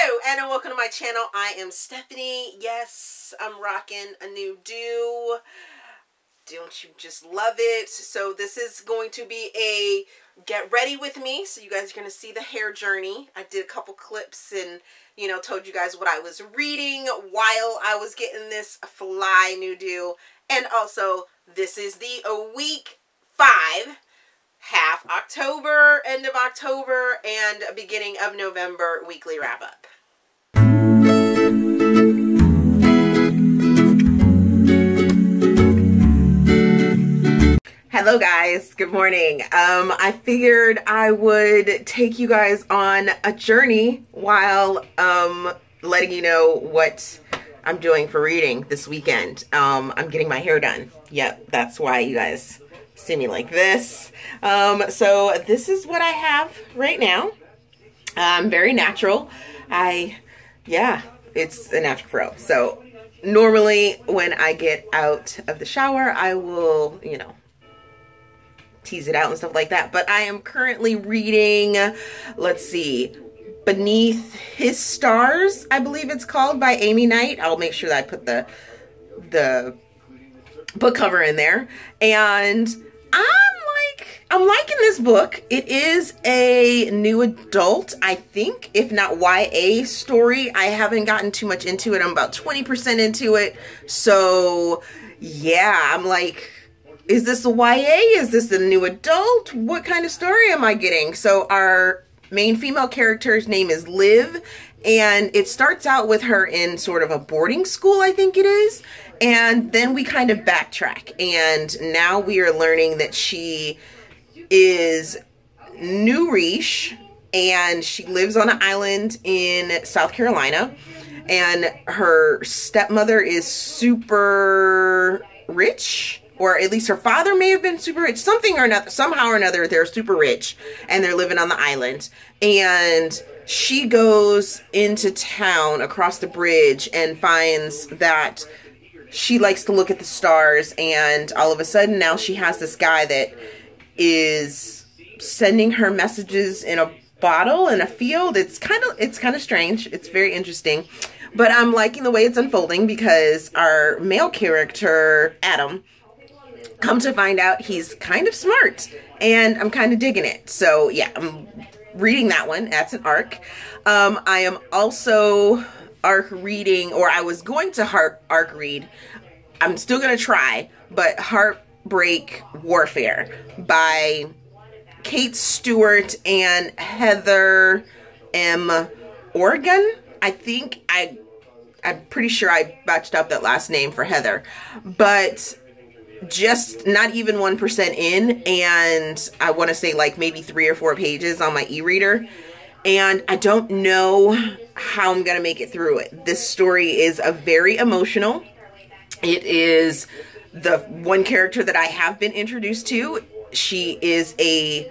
Hello and welcome to my channel. I am Stephanie. Yes, I'm rocking a new do. Don't you just love it? So this is going to be a get ready with me. So you guys are going to see the hair journey. I did a couple clips and, you know, told you guys what I was reading while I was getting this fly new do. And also, this is the week 5. Half October, end of October, and beginning of November weekly wrap up. Hello guys, good morning. I figured I would take you guys on a journey while letting you know what I'm doing for reading this weekend. I'm getting my hair done. Yep, that's why you guys see me like this. So this is what I have right now. Very natural. Yeah, it's a natural fro. So normally when I get out of the shower, I will, you know, tease it out and stuff like that. But I am currently reading, let's see, Beneath His Stars, I believe it's called, by Amie Knight. I'll make sure that I put the book cover in there. And I'm liking this book. It is a new adult, I think, if not YA story. I haven't gotten too much into it. I'm about 20% into it. So yeah, I'm like, is this a YA? Is this a new adult? What kind of story am I getting? So our main female character's name is Liv, and it starts out with her in sort of a boarding school, I think it is. And then we kind of backtrack, and now we are learning that she is New Riche, and she lives on an island in South Carolina, and her stepmother is super rich, or at least her father may have been super rich, something or another, somehow or another they're super rich, and they're living on the island. And she goes into town across the bridge and finds that she likes to look at the stars, and all of a sudden now she has this guy that is sending her messages in a bottle in a field. It's kind of strange. It's very interesting, but I'm liking the way it's unfolding because our male character, Adam, come to find out he's kind of smart, and I'm kind of digging it. So yeah, I'm reading that one. That's an arc. I am also arc reading, or I was going to arc read, I'm still going to try, but Heartbreak Warfare by Kate Stewart and Heather M. Orgeron. I think I'm pretty sure I botched up that last name for Heather, but just not even 1% in, and I want to say like maybe 3 or 4 pages on my e-reader, and I don't know how I'm gonna make it through it. This story is a very emotional. It is the one character that I have been introduced to. She is a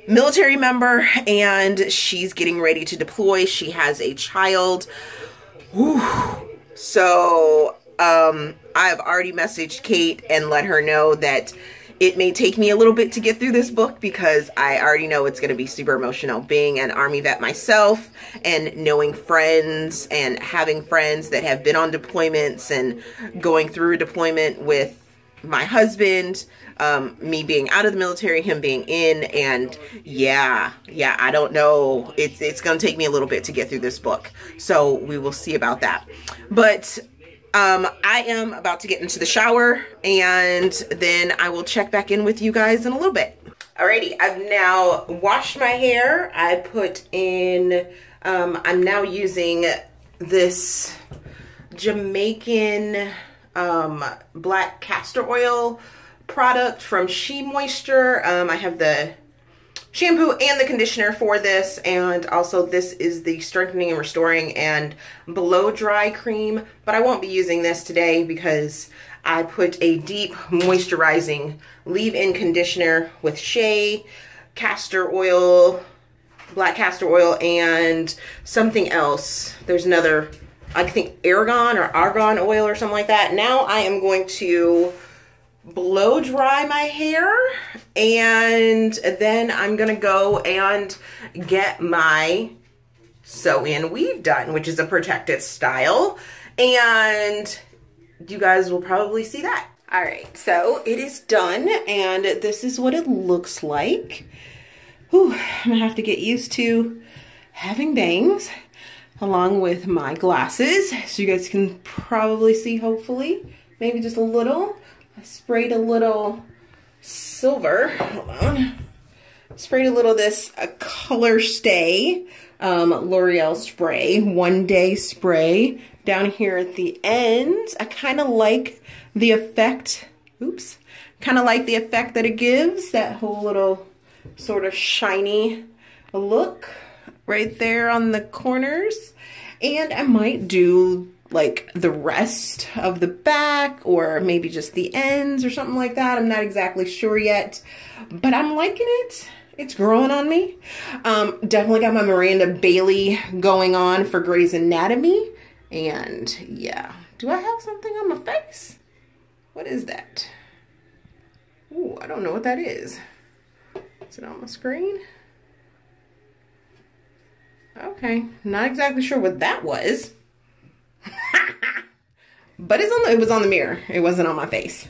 military member, and she's getting ready to deploy. She has a child. Whew. So I've already messaged Kate and let her know that it may take me a little bit to get through this book because I already know it's going to be super emotional. Being an Army vet myself and knowing friends and having friends that have been on deployments and going through a deployment with my husband, me being out of the military, him being in, and yeah, I don't know. It's going to take me a little bit to get through this book. So we will see about that. But I am about to get into the shower, and then I will check back in with you guys in a little bit. Alrighty, I've now washed my hair. I put in, I'm now using this Jamaican black castor oil product from She Moisture. I have the shampoo and the conditioner for this, and also this is the strengthening and restoring and blow dry cream, but I won't be using this today because I put a deep moisturizing leave-in conditioner with shea, castor oil, black castor oil, and something else. There's another, I think argan oil or something like that. Now I am going to blow dry my hair, and then I'm gonna go and get my sew in weave done, which is a protected style, and you guys will probably see that. All right, so it is done, and this is what it looks like. Whew, I'm gonna have to get used to having bangs along with my glasses, so you guys can probably see, hopefully, maybe just a little. I sprayed a little silver, hold on. Sprayed a little of this Color Stay L'Oreal spray, 1 day spray down here at the ends. I kind of like the effect, oops, kind of like the effect that it gives, that whole little sort of shiny look right there on the corners. And I might do like the rest of the back, or maybe just the ends or something like that. I'm not exactly sure yet, but I'm liking it. It's growing on me. Definitely got my Miranda Bailey going on for Grey's Anatomy. And yeah, do I have something on my face? What is that? Ooh, I don't know what that is. Is it on my screen? Okay, not exactly sure what that was. But it was on the mirror. It wasn't on my face.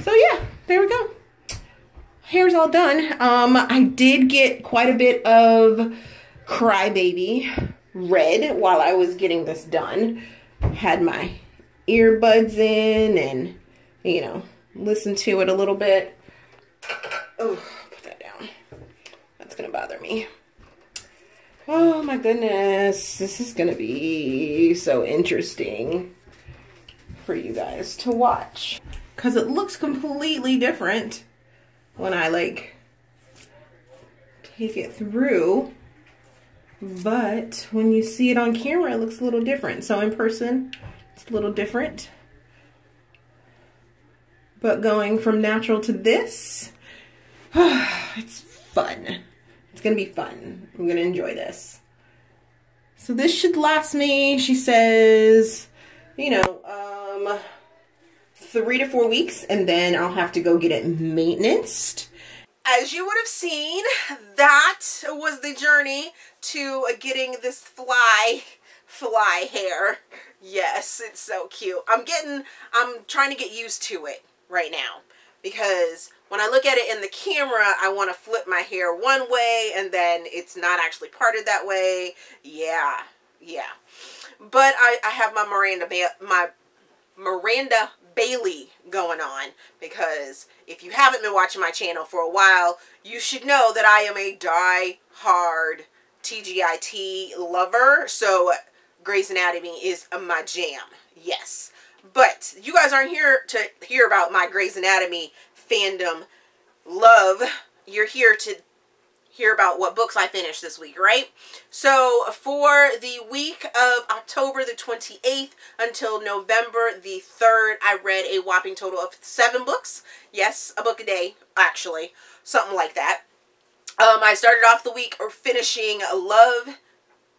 So yeah, there we go. Hair's all done. I did get quite a bit of Crybaby read while I was getting this done. Had my earbuds in and, you know, listened to it a little bit. Oh, put that down. That's gonna bother me. Oh my goodness, this is gonna be so interesting for you guys to watch, because it looks completely different when I like take it through, but when you see it on camera it looks a little different. So in person it's a little different, but going from natural to this, it's fun. It's gonna be fun. I'm gonna enjoy this. So this should last me, she says, you know, 3 to 4 weeks, and then I'll have to go get it maintenanced. As you would have seen, that was the journey to getting this fly hair. Yes, it's so cute. I'm trying to get used to it right now, because when I look at it in the camera, I want to flip my hair one way, and then it's not actually parted that way. Yeah. But I have my Miranda Bailey going on, because if you haven't been watching my channel for a while, you should know that I am a die-hard TGIT lover. So Grey's Anatomy is my jam. Yes. But you guys aren't here to hear about my Grey's Anatomy fandom love. You're here to hear about what books I finished this week, right? So for the week of October the 28th until November the 3rd, I read a whopping total of 7 books. Yes, a book a day, actually. Something like that. I started off the week finishing Love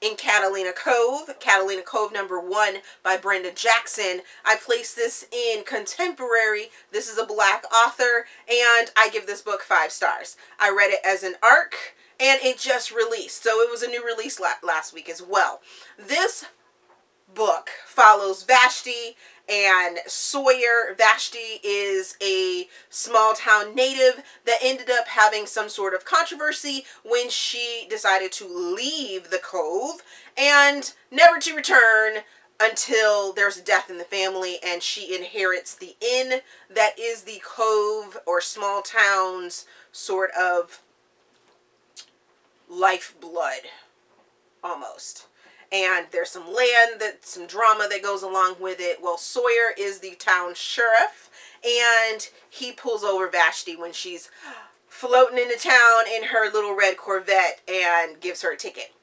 in Catalina Cove, Catalina Cove #1 by Brenda Jackson. I placed this in contemporary. This is a Black author, and I give this book 5 stars. I read it as an arc, and it just released, so it was a new release last week as well. This book follows Vashti and Sawyer. Vashti is a small town native that ended up having some sort of controversy when she decided to leave the Cove and never to return until there's a death in the family, and she inherits the inn that is the Cove or small town's sort of lifeblood, almost. And there's some some drama that goes along with it. Well, Sawyer is the town sheriff, and he pulls over Vashti when she's floating into town in her little red Corvette and gives her a ticket.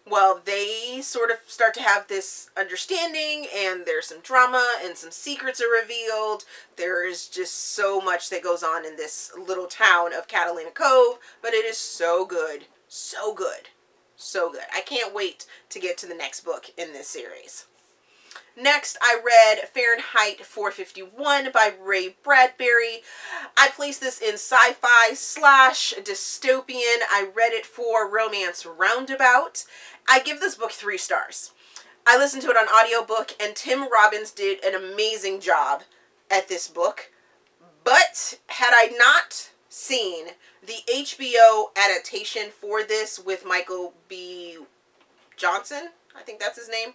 Well, they sort of start to have this understanding, and there's some drama and some secrets are revealed. There's just so much that goes on in this little town of Catalina Cove, but it is so good. So good. So good. I can't wait to get to the next book in this series. Next, I read Fahrenheit 451 by Ray Bradbury. I placed this in sci-fi / dystopian. I read it for Romance Roundabout. I give this book 3 stars. I listened to it on audiobook, and Tim Robbins did an amazing job at this book. But had I not seen the HBO adaptation for this with Michael B. Johnson, I think that's his name,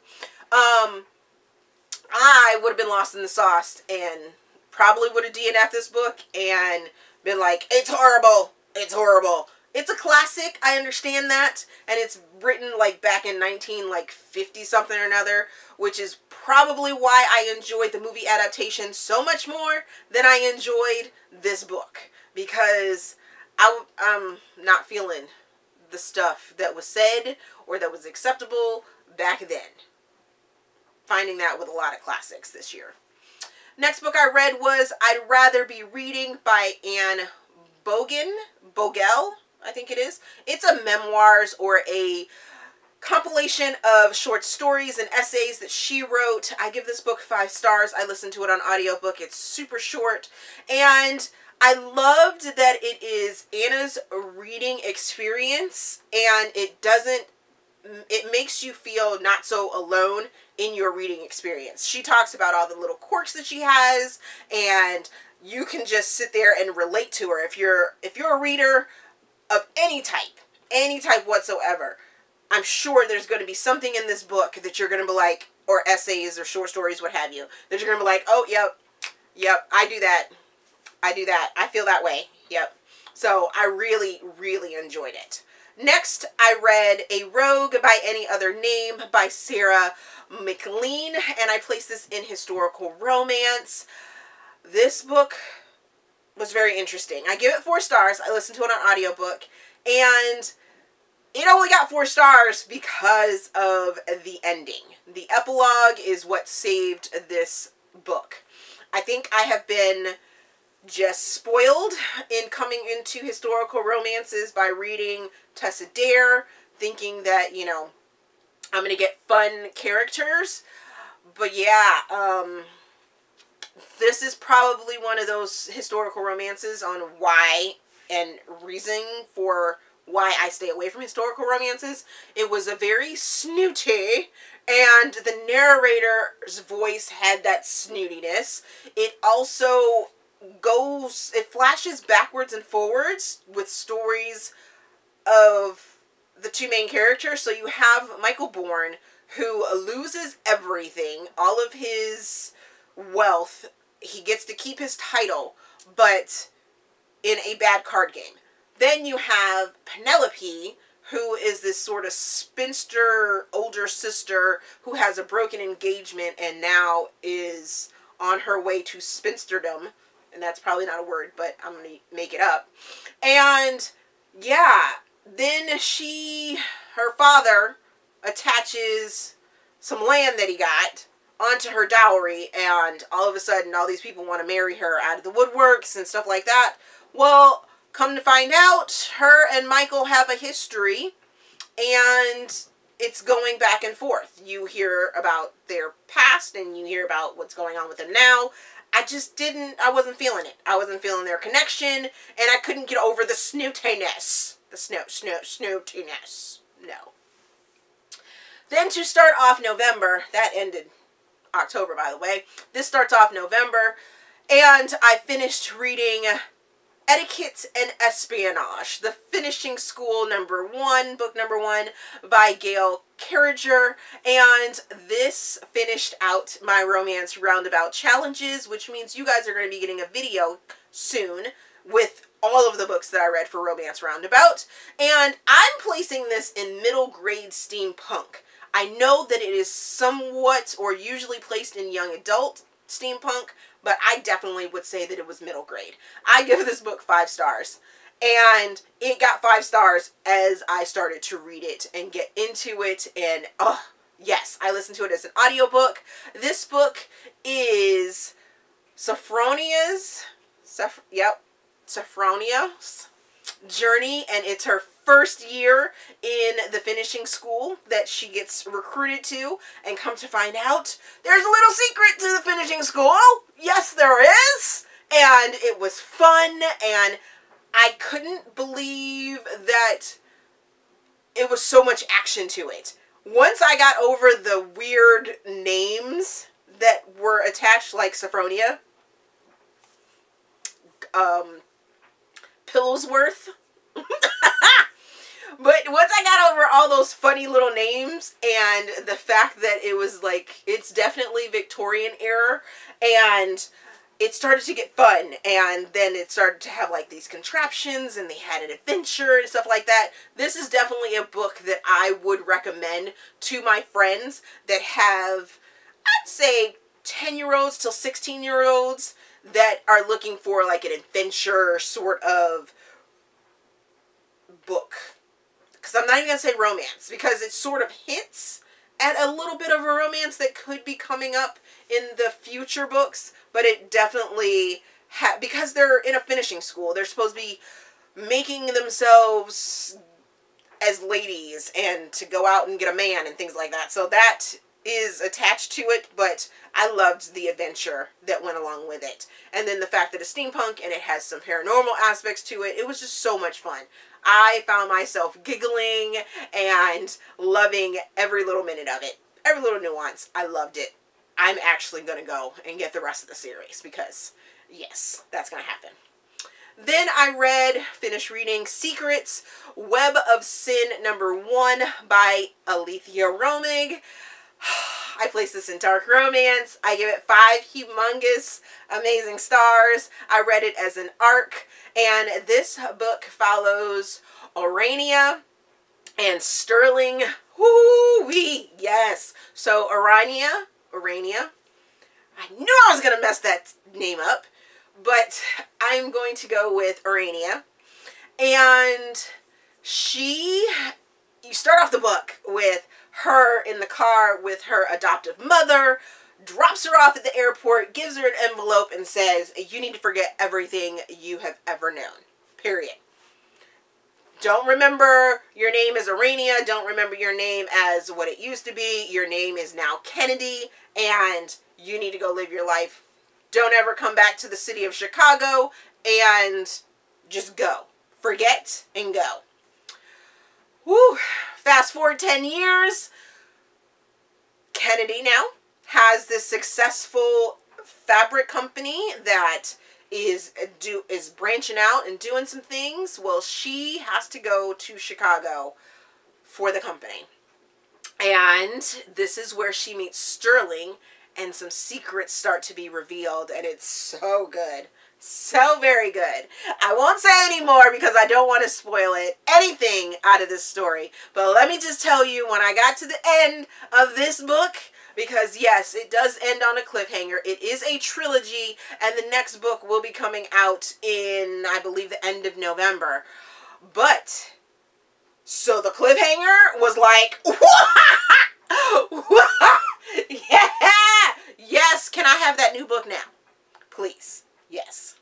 I would have been lost in the sauce and probably would have DNF'd this book and been like, it's horrible, it's horrible. It's a classic, I understand that, and it's written like back in 1950 something or another, which is probably why I enjoyed the movie adaptation so much more than I enjoyed this book, because I'm not feeling the stuff that was said or that was acceptable back then. Finding that with a lot of classics this year. Next book I read was I'd Rather Be Reading by Anne Bogel, I think it is. It's a memoirs or a compilation of short stories and essays that she wrote. I give this book 5 stars. I listened to it on audiobook. It's super short, and I loved that it is Anna's reading experience, and it makes you feel not so alone in your reading experience. She talks about all the little quirks that she has, and you can just sit there and relate to her. If you're a reader of any type whatsoever, I'm sure there's going to be something in this book that you're going to be like, or essays or short stories, what have you, that you're going to be like, oh, yep, I do that. I feel that way. Yep. So I really, really enjoyed it. Next, I read A Rogue by Any Other Name by Sarah McLean, and I placed this in historical romance. This book was very interesting. I give it 4 stars. I listened to it on audiobook, and it only got 4 stars because of the ending. The epilogue is what saved this book. I think I have been just spoiled in coming into historical romances by reading Tessa Dare, thinking that, you know, I'm going to get fun characters. But yeah, this is probably one of those historical romances on why and reason for why I stay away from historical romances. It was a very snooty, and the narrator's voice had that snootiness. It also it flashes backwards and forwards with stories of the 2 main characters. So you have Michael Bourne, who loses everything, all of his wealth. He gets to keep his title, but in a bad card game. Then you have Penelope, who is this sort of spinster older sister who has a broken engagement and now is on her way to spinsterdom. And that's probably not a word, but I'm going to make it up. And yeah, then her father attaches some land that he got onto her dowry, and all of a sudden all these people want to marry her out of the woodworks and stuff like that. Well, come to find out, her and Michael have a history, and it's going back and forth. You hear about their past, and you hear about what's going on with them now. I wasn't feeling it. I wasn't feeling their connection, and I couldn't get over the snootiness. The snootiness. No. Then to start off November, that ended October, by the way. This starts off November, and I finished reading Etiquette and Espionage, the finishing school book number 1 by Gail Carriger, and this finished out my Romance Roundabout challenges, which means you guys are going to be getting a video soon with all of the books that I read for Romance Roundabout, and I'm placing this in middle grade steampunk. I know that it is somewhat or usually placed in young adult steampunk, but I definitely would say that it was middle grade. I give this book 5 stars, and it got 5 stars as I started to read it and get into it, and oh, yes, I listened to it as an audiobook. This book is Sophronia's journey, and it's her first year in the finishing school that she gets recruited to, and come to find out there's a little secret to the finishing school. Yes, there is. And it was fun, and I couldn't believe that it was so much action to it. Once I got over the weird names that were attached, like Sophronia, Pillowsworth, but once I got over all those funny little names and the fact that it was like, it's definitely Victorian era, and it started to get fun, and then it started to have like these contraptions, and they had an adventure and stuff like that. This is definitely a book that I would recommend to my friends that have, I'd say, 10-year-olds till 16-year-olds that are looking for like an adventure sort of book. Because I'm not even going to say romance, because it sort of hints at a little bit of a romance that could be coming up in the future books, but it definitely, because they're in a finishing school, they're supposed to be making themselves as ladies and to go out and get a man and things like that. So that is attached to it, but I loved the adventure that went along with it. And then the fact that it's steampunk and it has some paranormal aspects to it, it was just so much fun. I found myself giggling and loving every little minute of it. Every little nuance. I loved it. I'm actually going to go and get the rest of the series because, yes, that's going to happen. Then I finished reading Secrets, Web of Sin #1 by Aleatha Romig. I placed this in dark romance. I give it 5 humongous, amazing stars. I read it as an arc, and this book follows Orania and Sterling. Woo-wee, yes. So Orania, I knew I was going to mess that name up, but I'm going to go with Orania. And you start off the book with her in the car with her adoptive mother, drops her off at the airport, gives her an envelope, and says, you need to forget everything you have ever known. Period. Don't remember your name as Orania. Don't remember your name as what it used to be. Your name is now Kennedy, and you need to go live your life. Don't ever come back to the city of Chicago, and just go. Forget and go. Woo. Fast forward 10 years, Kennedy now has this successful fabric company that is branching out and doing some things. Well, she has to go to Chicago for the company. And this is where she meets Sterling, and some secrets start to be revealed, and it's so good. So very good. I won't say any more because I don't want to spoil anything out of this story. But let me just tell you, when I got to the end of this book, because yes, it does end on a cliffhanger. It is a trilogy, and the next book will be coming out in, I believe, the end of November. But, so the cliffhanger was like, yeah, yes, can I have that new book now? Please. Yes.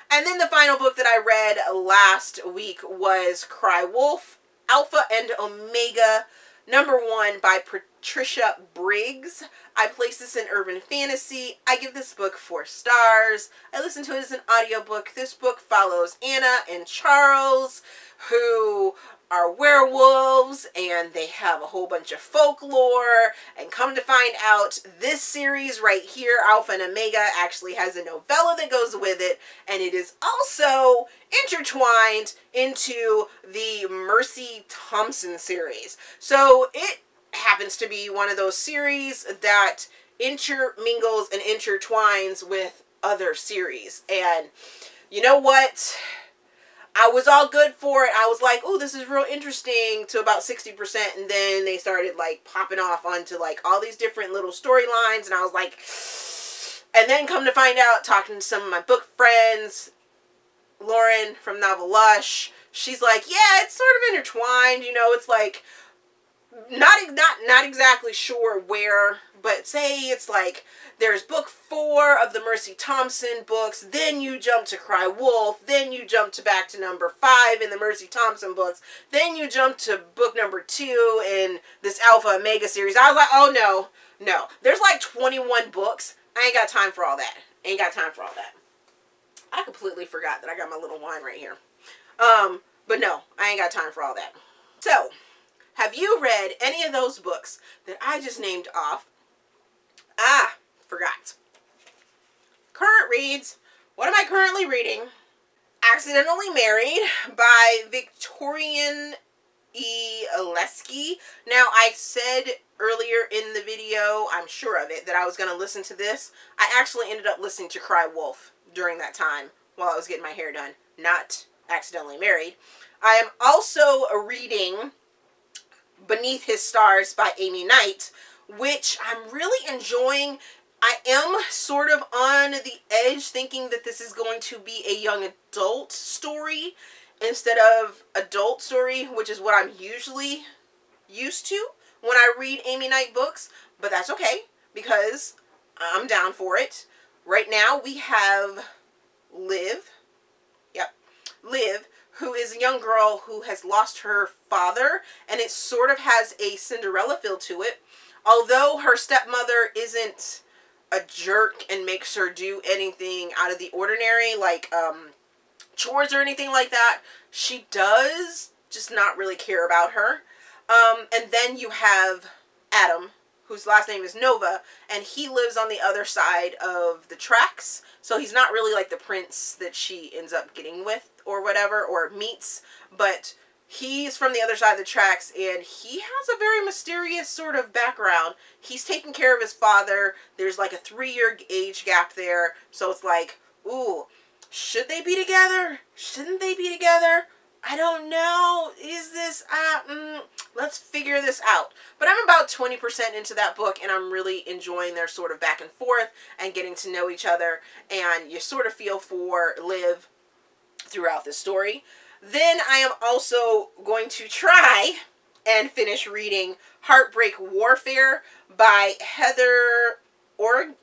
And then the final book that I read last week was Cry Wolf, Alpha and Omega, #1 by Patricia Briggs. I placed this in Urban Fantasy. I give this book 4 stars. I listened to it as an audiobook. This book follows Anna and Charles, who are werewolves, and they have a whole bunch of folklore, and come to find out, this series right here, Alpha and Omega, actually has a novella that goes with it, and it is also intertwined into the Mercy Thompson series. So it happens to be one of those series that intermingles and intertwines with other series, and you know what? I was all good for it. I was like, oh, this is real interesting, to about 60%. And then they started like popping off onto like all these different little storylines. And I was like, and then come to find out, talking to some of my book friends, Lauren from Novel Lush, she's like, yeah, it's sort of intertwined. You know, it's like not exactly sure where, but say it's like there's book 4 of the Mercy Thompson books, then you jump to Cry Wolf, then you jump to back to number 5 in the Mercy Thompson books, then you jump to book number 2 in this Alpha Omega series. I was like, oh no, there's like 21 books. I ain't got time for all that. Ain't got time for all that. I completely forgot that I got my little wine right here. But no, I ain't got time for all that. So, have you read any of those books that I just named off? Ah, forgot. Current reads. What am I currently reading? Accidentally Married by Victorine Liske. Now, I said earlier in the video, I'm sure of it, that I was going to listen to this. I actually ended up listening to Cry Wolf during that time while I was getting my hair done. Not Accidentally Married. I am also reading Beneath His Stars by Amie Knight, which I'm really enjoying. I am sort of on the edge thinking that this is going to be a young adult story instead of adult story, which is what I'm usually used to when I read Amie Knight books, but that's okay because I'm down for it. Right now we have Liv, who is a young girl who has lost her father, and it sort of has a Cinderella feel to it. Although her stepmother isn't a jerk and makes her do anything out of the ordinary, like chores or anything like that, she does just not really care about her. And then you have Adam, whose last name is Nova, and he lives on the other side of the tracks, so he's not really like the prince that she ends up getting with or whatever, or meets, but he's from the other side of the tracks, and he has a very mysterious sort of background. He's taking care of his father. There's like a 3-year age gap there, so it's like, ooh, should they be together? Shouldn't they be together? I don't know. Is this, let's figure this out. But I'm about 20% into that book, and I'm really enjoying their sort of back and forth and getting to know each other, and you sort of feel for Liv throughout the story. Then I am also going to try and finish reading Heartbreak Warfare by Heather Orgeron?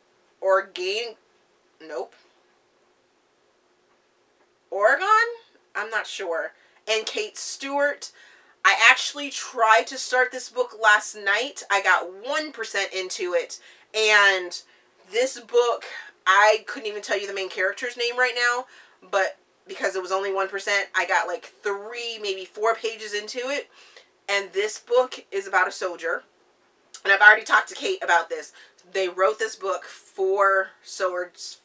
I'm not sure. And Kate Stewart. I actually tried to start this book last night. I got 1% into it, and this book, I couldn't even tell you the main character's name right now, but because it was only 1%, I got like 3, maybe 4 pages into it, and this book is about a soldier, and I've already talked to Kate about this. They wrote this book for soldiers,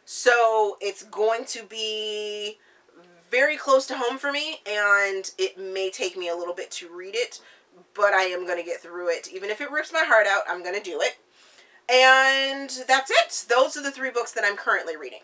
so it's going to be very close to home for me, and it may take me a little bit to read it, but I am going to get through it. Even if it rips my heart out, I'm going to do it. And that's it. Those are the 3 books that I'm currently reading.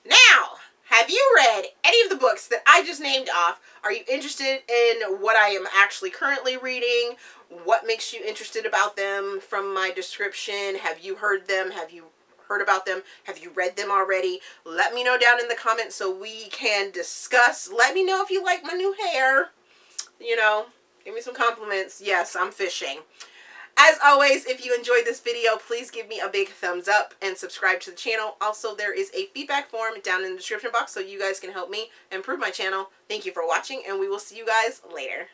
Now, have you read any of the books that I just named off? Are you interested in what I am actually currently reading? What makes you interested about them from my description? Have you heard them? Have you heard about them? Have you read them already? Let me know down in the comments so we can discuss. Let me know if you like my new hair. You know, give me some compliments. Yes, I'm fishing. As always, if you enjoyed this video, please give me a big thumbs up and subscribe to the channel. Also, there is a feedback form down in the description box so you guys can help me improve my channel. Thank you for watching, and we will see you guys later.